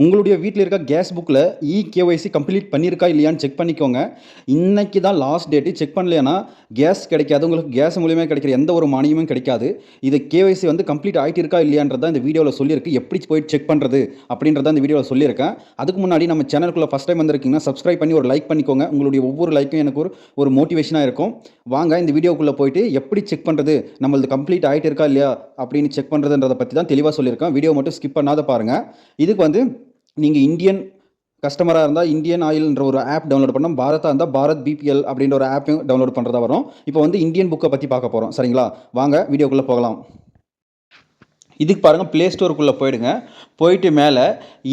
உங்களுடைய வீட்டில் இருக்க கேஸ் புக்கில் கேஒய்சி கம்ப்ளீட் பண்ணியிருக்கா இல்லையான்னு செக் பண்ணிக்கோங்க. இன்னைக்கு தான் லாஸ்ட் டேட்டு. செக் பண்ணலைன்னா கேஸ் கிடைக்காது. உங்களுக்கு கேஸ் மூலியமாக கிடைக்கிற எந்த ஒரு மானியமும் கிடைக்காது. இது கேஒய்சி வந்து கம்ப்ளீட் ஆகிட்டு இருக்கா இல்லையான்றதான் இந்த வீடியோவில் சொல்லியிருக்கு. எப்படி போய் செக் பண்ணுறது அப்படின்றத இந்த வீடியோவில் சொல்லியிருக்கேன். அதுக்கு முன்னாடி நம்ம சேனலுக்குள்ளே ஃபஸ்ட் டைம் வந்திருக்கீங்கன்னா சப்ஸ்கிரைப் பண்ணி ஒரு லைக் பண்ணிக்கோங்க. உங்களுடைய ஒவ்வொரு லைக்கும் எனக்கு ஒரு மோட்டிவேஷனாக இருக்கும். வாங்க இந்த வீடியோக்குள்ளே போயிட்டு எப்படி செக் பண்ணுறது, நம்மளது கம்ப்ளீட் ஆகிட்டு இருக்கா இல்லையா அப்படின்னு செக் பண்ணுறதுன்றதை பற்றி தான் தெளிவாக சொல்லியிருக்கேன். வீடியோ மட்டும் ஸ்கிப் பண்ணாத பாருங்கள். இதுக்கு வந்து நீங்கள் இந்தியன் கஸ்டமராக இருந்தால் இந்தியன் ஆயில்ன்ற ஒரு ஆப் டவுன்லோட் பண்ணோம். பாரதாக இருந்தால் பாரத் பிபிஎல் அப்படின்ற ஒரு ஆப்பையும் டவுன்லோட் பண்ணுறதா வரும். இப்போ வந்து இந்தியன் புக்கை பற்றி பார்க்க போகிறோம். சரிங்களா, வாங்க வீடியோக்குள்ளே போகலாம். இதுக்கு பாருங்கள், ப்ளே ஸ்டோருக்குள்ளே போயிடுங்க. போயிட்டு மேலே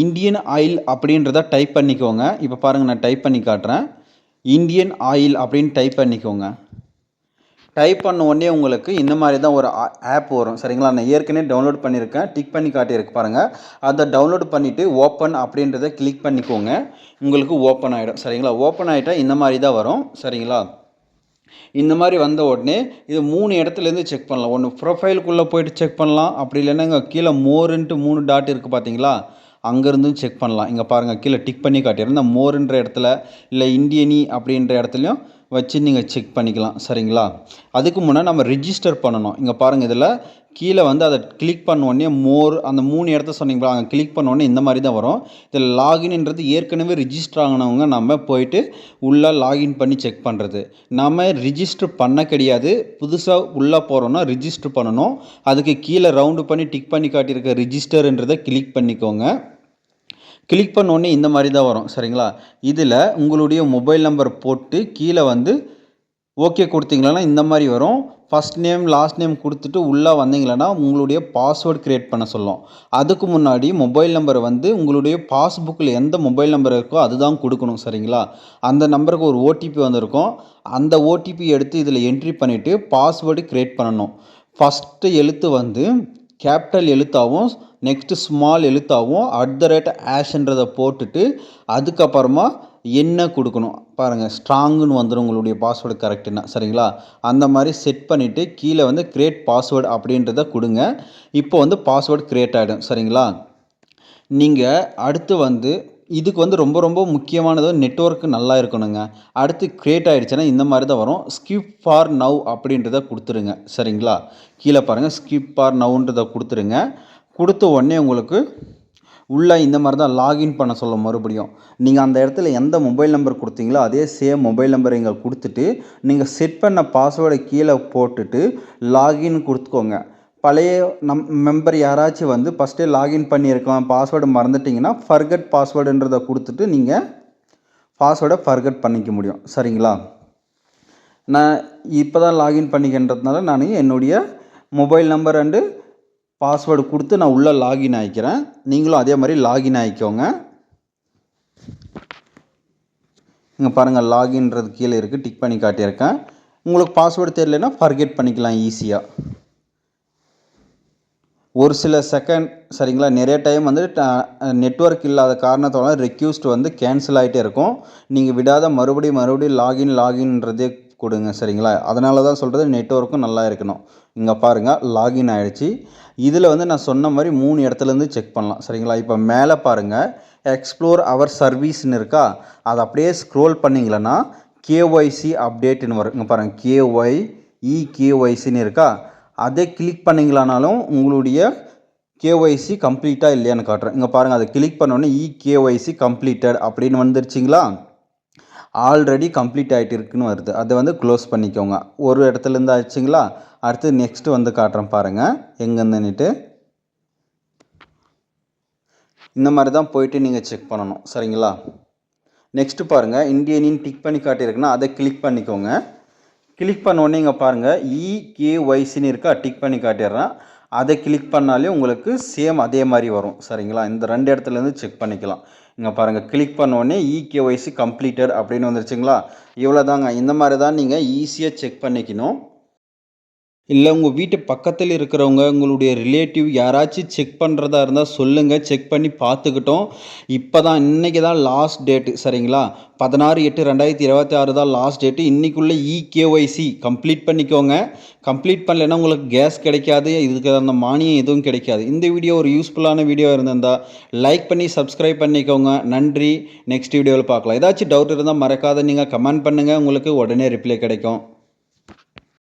இந்தியன் ஆயில் அப்படின்றத டைப் பண்ணிக்கோங்க. இப்போ பாருங்கள், நான் டைப் பண்ணி காட்டுறேன். இந்தியன் ஆயில் அப்படின்னு டைப் பண்ணிக்கோங்க. டைப் பண்ண உடனே உங்களுக்கு இந்த மாதிரி தான் ஒரு ஆப் வரும். சரிங்களா, நான் ஏற்கனவே டவுன்லோட் பண்ணியிருக்கேன். டிக் பண்ணி காட்டியிருக்கு பாருங்கள். அதை டவுன்லோட் பண்ணிவிட்டு ஓப்பன் அப்படின்றத கிளிக் பண்ணிக்கோங்க. உங்களுக்கு ஓப்பன் ஆகிடும். சரிங்களா, ஓப்பன் ஆகிட்டால் இந்த மாதிரி தான் வரும். சரிங்களா, இந்த மாதிரி வந்த உடனே இது 3 இடத்துலேருந்து செக் பண்ணலாம். ஒன்று ப்ரொஃபைலுக்குள்ளே போய்ட்டு செக் பண்ணலாம். அப்படி இல்லைன்னா இங்கே கீழே மோருன்ட்டு 3 டாட் இருக்குது பார்த்தீங்களா, அங்கேருந்தும் செக் பண்ணலாம். இங்கே பாருங்கள், கீழே டிக் பண்ணி காட்டிடுறேன். இந்த மோருன்ற இடத்துல இல்லை இந்தியனி அப்படின்ற இடத்துலையும் வச்சு நீங்கள் செக் பண்ணிக்கலாம். சரிங்களா, அதுக்கு முன்னாடி நம்ம ரிஜிஸ்டர் பண்ணணும். இங்கே பாருங்கள், இதில் கீழே வந்து அதை கிளிக் பண்ணோடனே மோர் அந்த 3 இடத்த சொன்னீங்களா, அங்கே கிளிக் பண்ணோடனே இந்த மாதிரி தான் வரும். இதில் லாகின்ன்றது ஏற்கனவே ரிஜிஸ்டர் ஆகினவங்க நம்ம போயிட்டு உள்ளே லாகின் பண்ணி செக் பண்ணுறது. நம்ம ரிஜிஸ்டர் பண்ண கிடையாது. புதுசாக உள்ளே போகிறோன்னா ரிஜிஸ்டர் பண்ணணும். அதுக்கு கீழே ரவுண்டு பண்ணி டிக் பண்ணி காட்டியிருக்க ரிஜிஸ்டர்ன்றதை கிளிக் பண்ணிக்கோங்க. கிளிக் பண்ணோடனே இந்த மாதிரி தான் வரும். சரிங்களா, இதில் உங்களுடைய மொபைல் நம்பர் போட்டு கீழே வந்து ஓகே கொடுத்தீங்களா இந்த மாதிரி வரும். ஃபஸ்ட் நேம் லாஸ்ட் நேம் கொடுத்துட்டு உள்ளே வந்தீங்களன்னா உங்களுடைய பாஸ்வேர்டு க்ரியேட் பண்ண சொல்லும். அதுக்கு முன்னாடி மொபைல் நம்பர் வந்து உங்களுடைய பாஸ்புக்கில் எந்த மொபைல் நம்பர் இருக்கோ அதுதான் கொடுக்கணும். சரிங்களா, அந்த நம்பருக்கு ஒரு ஓடிபி வந்திருக்கும். அந்த ஓடிபி எடுத்து இதில் என்ட்ரி பண்ணிவிட்டு பாஸ்வேர்டு க்ரியேட் பண்ணணும். ஃபஸ்ட்டு எழுத்து வந்து கேபிட்டல் எழுத்தாகவும் நெக்ஸ்ட்டு ஸ்மால் எழுத்தாகவும் @# போட்டுட்டு அதுக்கப்புறமா என்ன கொடுக்கணும் பாருங்கள். ஸ்ட்ராங்குன்னு வந்துடும் உங்களுடைய பாஸ்வேர்டு கரெக்டுன்னா. சரிங்களா, அந்த மாதிரி செட் பண்ணிவிட்டு கீழே வந்து க்ரியேட் பாஸ்வேர்டு அப்படின்றத கொடுங்க. இப்போ வந்து பாஸ்வேர்டு க்ரியேட் ஆகிடும். சரிங்களா, நீங்கள் அடுத்து வந்து இதுக்கு வந்து ரொம்ப ரொம்ப முக்கியமானது நெட்வொர்க்கு நல்லா இருக்கணுங்க. அடுத்து க்ரியேட் ஆகிடுச்சுன்னா இந்த மாதிரி தான் வரும். ஸ்கிப் ஃபார் நவ் அப்படின்றத கொடுத்துருங்க. சரிங்களா, கீழே பாருங்கள், ஸ்கிப் ஃபார் நவ்ன்றதை கொடுத்துருங்க. கொடுத்த உடனே உங்களுக்கு உள்ளே இந்த மாதிரி தான் லாகின் பண்ண சொல்லும். மறுபடியும் நீங்கள் அந்த இடத்துல எந்த மொபைல் நம்பர் கொடுத்தீங்களோ அதே சேம் மொபைல் நம்பரை இங்கே கொடுத்துட்டு நீங்கள் செட் பண்ண பாஸ்வேர்டை கீழே போட்டுட்டு லாகின் கொடுத்துக்கோங்க. பழைய மெம்பர் யாராச்சும் வந்து ஃபஸ்ட்டே லாகின் பண்ணியிருக்கோம், பாஸ்வேர்டு மறந்துட்டிங்கன்னா ஃபர்கட் பாஸ்வேர்டுன்றதை கொடுத்துட்டு நீங்கள் பாஸ்வேர்டை ஃபர்கட் பண்ணிக்க முடியும். சரிங்களா, நான் இப்போ தான் லாகின் பண்ணிக்கின்றதுனால நான் என்னுடைய மொபைல் நம்பர் அண்டு பாஸ்வேர்டு கொடுத்து நான் உள்ளே லாகின் ஆகிக்கிறேன். நீங்களும் அதே மாதிரி லாகின் ஆகிக்கோங்க. இங்கே பாருங்கள், லாகின்றது கீழே இருக்குது, டிக் பண்ணி காட்டியிருக்கேன். உங்களுக்கு பாஸ்வேர்டு தெரியலன்னா ஃபர்கெட் பண்ணிக்கலாம் ஈஸியாக. ஒரு சில செகண்ட் சரிங்களா, நிறைய டைம் வந்து நெட்வொர்க் இல்லாத காரணத்தால் ரெக்யூஸ்ட் வந்து கேன்சல் ஆகிட்டே இருக்கும். நீங்கள் விடாத மறுபடியும் லாகின்ன்றதே கொடுங்க. சரிங்களா, அதனால தான் சொல்கிறது நெட்வொர்க்கும் நல்லா இருக்கணும். இங்கே பாருங்கள், லாகின் ஆகிடுச்சு. இதில் வந்து நான் சொன்ன மாதிரி 3 இடத்துலேருந்து செக் பண்ணலாம். சரிங்களா, இப்போ மேலே பாருங்கள், எக்ஸ்ப்ளோர் அவர் சர்வீஸ்னு இருக்கா, அதை அப்படியே ஸ்க்ரோல் பண்ணிங்களன்னா கேஒய்சி அப்டேட்டுன்னு வரும். இங்கே பாருங்கள், கேஒய்சின்னு இருக்கா, அதை கிளிக் பண்ணிங்களானாலும் உங்களுடைய கேஒய்சி கம்ப்ளீட்டாக இல்லையான்னு காட்டுறேன். இங்கே பாருங்கள், அதை கிளிக் பண்ணோன்னே கேஒய்சி கம்ப்ளீட்டட் அப்படின்னு வந்துருச்சிங்களா, ஆல்ரெடி கம்ப்ளீட் ஆகிட்டு இருக்குன்னு வருது. அதை வந்து க்ளோஸ் பண்ணிக்கோங்க. ஒரு இடத்துலேருந்து ஆயிடுச்சிங்களா, அடுத்து நெக்ஸ்ட்டு வந்து காட்டுறேன் பாருங்கள் எங்கேருந்துன்னுட்டு. இந்த மாதிரி தான் போயிட்டு நீங்கள் செக் பண்ணணும். சரிங்களா, நெக்ஸ்ட்டு பாருங்கள், இந்தியனின் டிக் பண்ணி காட்டியிருக்குன்னா அதை கிளிக் பண்ணிக்கோங்க. கிளிக் பண்ணோடனே இங்கே பாருங்கள், கேஒய்சின்னு இருக்கா, டிக் பண்ணி காட்டிடுறேன். அதை கிளிக் பண்ணாலே உங்களுக்கு சேம் அதே மாதிரி வரும். சரிங்களா, இந்த 2 இடத்துலேருந்து செக் பண்ணிக்கலாம். இங்கே பாருங்கள், கிளிக் பண்ணோடனே கேஒய்சி கம்ப்ளீட்டட் அப்படின்னு வந்துருச்சுங்களா. இவ்வளோ தாங்க. இந்த மாதிரி தான் நீங்கள் ஈஸியாக செக் பண்ணிக்கணும். இல்ல உங்க வீட்டு பக்கத்துல இருக்கிறவங்க, உங்களுடைய ரிலேட்டிவ் யாராச்சும் செக் பண்றதா இருந்தா சொல்லுங்க. செக் பண்ணி பார்த்துக்கிட்டோம். இன்னைக்கு தான் லாஸ்ட் டேட் சரிங்களா? 16/8/2026 தான் லாஸ்ட் டேட். இன்னைக்குள்ள இ-கேஒய்சி கம்ப்ளீட் பண்ணிக்கோங்க. கம்ப்ளீட் பண்ணலைன்னா உங்களுக்கு கேஸ் கிடைக்காது. இதுக்கு அந்த மானியம் எதுவும் கிடைக்காது. இந்த வீடியோ ஒரு யூஸ்ஃபுல்லான வீடியோ இருந்திருந்தா லைக் பண்ணி சப்ஸ்கிரைப் பண்ணிக்கோங்க. நன்றி. நெக்ஸ்ட் வீடியோல பார்க்கலாம். ஏதாச்சும் டவுட் இருந்தா மறக்காத நீங்க கமெண்ட் பண்ணுங்க. உங்களுக்கு உடனே ரிப்ளை கிடைக்கும்.